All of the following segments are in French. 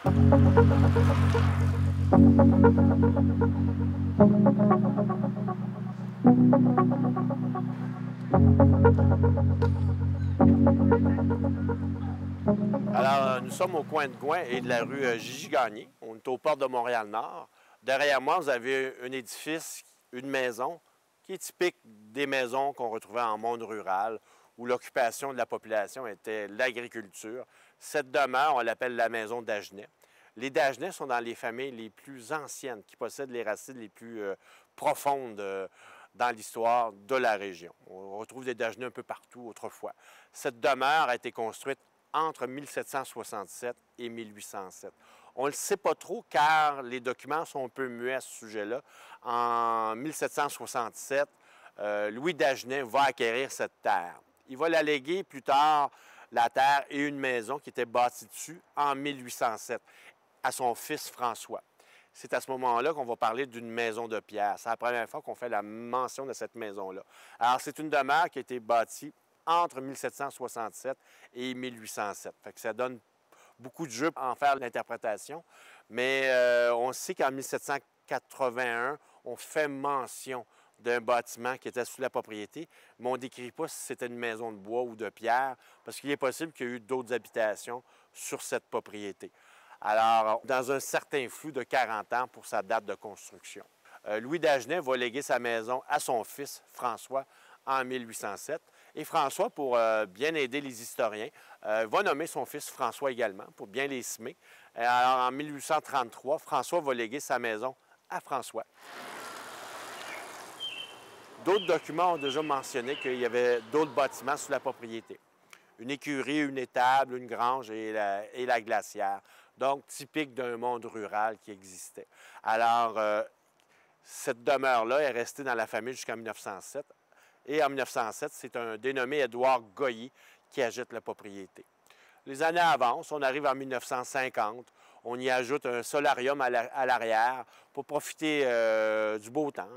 Alors, nous sommes au coin de Gouin et de la rue Gigi-Gagné. On est aux portes de Montréal-Nord. Derrière moi, vous avez un édifice, une maison, qui est typique des maisons qu'on retrouvait en monde rural, où l'occupation de la population était l'agriculture. Cette demeure, on l'appelle la maison d'Agenais. Les Dagenais sont dans les familles les plus anciennes, qui possèdent les racines les plus profondes dans l'histoire de la région. On retrouve des Dagenais un peu partout autrefois. Cette demeure a été construite entre 1767 et 1807. On ne le sait pas trop car les documents sont un peu muets à ce sujet-là. En 1767, Louis Dagenais va acquérir cette terre. Il va la léguer plus tard, la terre et une maison qui était bâtie dessus en 1807 à son fils François. C'est à ce moment-là qu'on va parler d'une maison de pierre. C'est la première fois qu'on fait la mention de cette maison-là. Alors, c'est une demeure qui a été bâtie entre 1767 et 1807. Fait que ça donne beaucoup de jeu à en faire l'interprétation. Mais on sait qu'en 1781, on fait mention d'un bâtiment qui était sous la propriété, mais on ne décrit pas si c'était une maison de bois ou de pierre, parce qu'il est possible qu'il y ait eu d'autres habitations sur cette propriété. Alors, dans un certain flou de 40 ans pour sa date de construction. Louis Dagenais va léguer sa maison à son fils François en 1807. Et François, pour bien aider les historiens, va nommer son fils François également, pour bien les semer. Alors, en 1833, François va léguer sa maison à François. D'autres documents ont déjà mentionné qu'il y avait d'autres bâtiments sous la propriété. Une écurie, une étable, une grange et la glacière. Donc, typique d'un monde rural qui existait. Alors, cette demeure-là est restée dans la famille jusqu'en 1907. Et en 1907, c'est un dénommé Édouard Goyer qui agite la propriété. Les années avancent, on arrive en 1950, on y ajoute un solarium à l'arrière pour profiter du beau temps,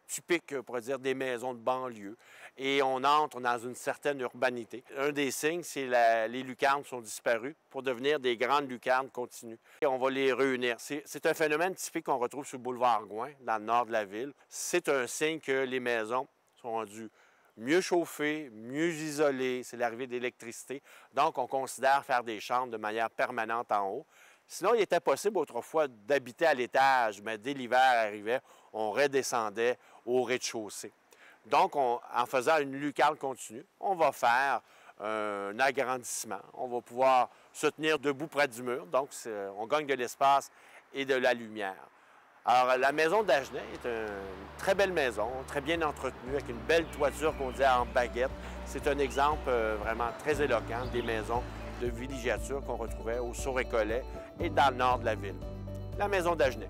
typique, on pourrait dire, des maisons de banlieue. Et on entre dans une certaine urbanité. Un des signes, c'est les lucarnes sont disparues pour devenir des grandes lucarnes continues. Et on va les réunir. C'est un phénomène typique qu'on retrouve sur le boulevard Gouin, dans le nord de la ville. C'est un signe que les maisons sont rendues mieux chauffées, mieux isolées. C'est l'arrivée d'électricité. Donc, on considère faire des chambres de manière permanente en haut. Sinon, il était possible autrefois d'habiter à l'étage, mais dès l'hiver arrivait, on redescendait au rez-de-chaussée. Donc, en faisant une lucarne continue, on va faire un agrandissement. On va pouvoir se tenir debout près du mur. Donc, on gagne de l'espace et de la lumière. Alors, la maison d'Agenais est une très belle maison, très bien entretenue, avec une belle toiture qu'on dit en baguette. C'est un exemple vraiment très éloquent des maisons de villégiature qu'on retrouvait au Saut-Récollet et dans le nord de la ville. La maison d'Agenais.